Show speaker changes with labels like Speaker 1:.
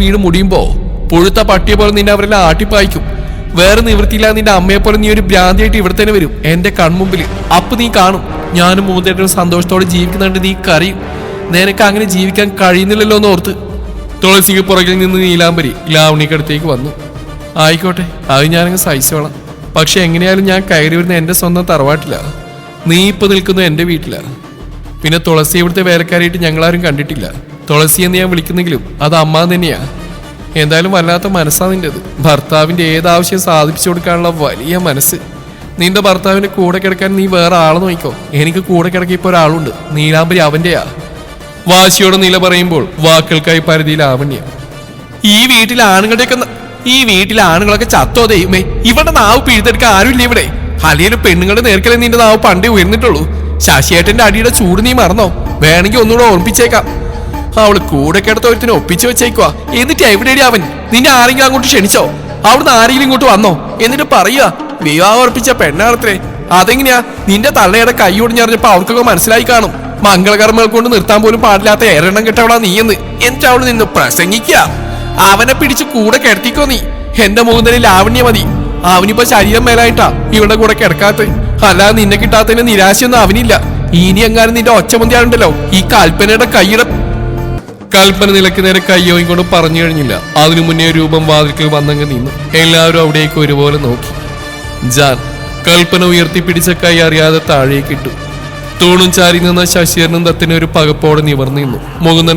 Speaker 1: വീട് മുടിയുമ്പോ പുഴുത്ത പട്ടിയെ പോലെ നിന്നെ അവരെല്ലാം ആട്ടിപ്പായിക്കും. വേറെ നിവൃത്തിയില്ല, നിന്റെ അമ്മയെ പോലെ നീ ഒരു ഭ്രാന്തിയായിട്ട് ഇവിടെ തന്നെ വരും എന്റെ കൺമുമ്പിൽ. അപ്പൊ നീ കാണും ഞാനും മൂന്നേട്ടനും സന്തോഷത്തോടെ ജീവിക്കുന്നുണ്ട്. നീ കരയും. നിനക്ക് അങ്ങനെ ജീവിക്കാൻ കഴിയുന്നില്ലല്ലോ എന്ന് ഓർത്ത്. തുളസിക്ക് പുറകിൽ നിന്ന് നീലാംബരി ലാവണിക്കടുത്തേക്ക് വന്നു. ആയിക്കോട്ടെ, അത് ഞാനങ്ങ് സഹിച്ചോളാം. പക്ഷെ എങ്ങനെയാലും ഞാൻ കയറി വരുന്ന എന്റെ സ്വന്തം തറവാട്ടില്ല. നീ ഇപ്പൊ നിൽക്കുന്നത് എന്റെ വീട്ടിലാണ്. പിന്നെ തുളസി ഇവിടുത്തെ വേലക്കാരായിട്ട് ഞങ്ങളാരും കണ്ടിട്ടില്ല. തുളസി എന്ന് ഞാൻ വിളിക്കുന്നെങ്കിലും അത് അമ്മ തന്നെയാ. എന്തായാലും വല്ലാത്ത മനസ്സാ നിന്റേത്. ഭർത്താവിന്റെ ഏതാവശ്യം സാധിപ്പിച്ചു കൊടുക്കാനുള്ള വലിയ മനസ്സ്. നിന്റെ ഭർത്താവിന്റെ കൂടെ കിടക്കാൻ നീ വേറെ ആളെ നോക്കിക്കോ. എനിക്ക് കൂടെ കിടക്കി ഇപ്പൊ ഒരാളുണ്ട്, നീലാംബരി അവന്റെയാ. വാശിയോടെ നില പറയുമ്പോൾ വാക്കുകൾക്കായി പരിധിയിൽ ആവണ്യ. ഈ വീട്ടിലെ ആണുങ്ങളൊക്കെ ചത്തോ ദൈവമേ. ഇവിടെ നാവ് പിഴുതെടുക്കാൻ ആരുമില്ല ഇവിടെ. അല്ലെങ്കിൽ പെണ്ണുങ്ങളുടെ നേർക്കലെ നിന്റെ നാവ് പണ്ടേ ഉയർന്നിട്ടുള്ളൂ. ശശിയേട്ടന്റെ അടിയുടെ ചൂട് നീ മറന്നോ? വേണമെങ്കിൽ ഒന്നുകൂടെ ഓർമ്മിച്ചേക്കാം. അവള് കൂടെ കിടത്ത ഒരുത്തിനെ ഒപ്പിച്ചു വെച്ചേക്കുവാ. എന്നിട്ട് എവിടെയാണ് അവൻ? നിന്നെ ആരെങ്കിലും അങ്ങോട്ട് ക്ഷണിച്ചോ? അവിടുന്ന് ആരെങ്കിലും ഇങ്ങോട്ട് വന്നോ? എന്നിട്ട് പറയുക വിവാഹം ഉറപ്പിച്ച പെണ്ണാണത്രേ. അതെങ്ങനെയാ? നിന്റെ തള്ളയുടെ കൈ ഒടിഞ്ഞറിഞ്ഞപ്പോ അവർക്കൊക്കെ മനസ്സിലായി കാണും. മംഗളകർമ്മങ്ങൾ കൊണ്ട് നിർത്താൻ പോലും പാടില്ലാത്ത ഏറെണ്ണം കെട്ടവളാ നീയെന്ന്. എന്നിട്ട് അവള് നിന്ന് പ്രസംഗിക്കുക. അവനെ പിടിച്ച് കൂടെ കിടത്തിക്കോ നീ. എന്റെ മുകുന്ദനെ ലാവണ്യ മതി. അവനിപ്പോ ശരീരം മേലായിട്ടാ ഇവളുടെ കൂടെ കിടക്കാത്ത. അല്ലാതെ നിന്നെ കിട്ടാത്തതിന് നിരാശയൊന്നും അവനില്ല. ഇനി എങ്ങാനും നിന്റെ ഒച്ചമുന്തിയാളുണ്ടല്ലോ ഈ കൽപ്പനയുടെ കൈയുടെ. കൽപ്പന നിലക്ക് നേരെ കയ്യോയും കൊണ്ട് പറഞ്ഞു കഴിഞ്ഞില്ല. അതിനു മുന്നേ രൂപം വാതിൽക്കൽ വന്നങ്ങ് നിന്നു. എല്ലാവരും അവിടേക്ക് ഒരുപോലെ നോക്കി. ജാൻ കൽപ്പന ഉയർത്തിപ്പിടിച്ച കൈ അറിയാതെ താഴേക്കിട്ടു. തൂണും ചാരി നിന്ന ശശിധരനും ദത്തിനെ ഒരു പകപ്പോടെ നിവർന്നു നിന്നു. മുകുന്ദൻ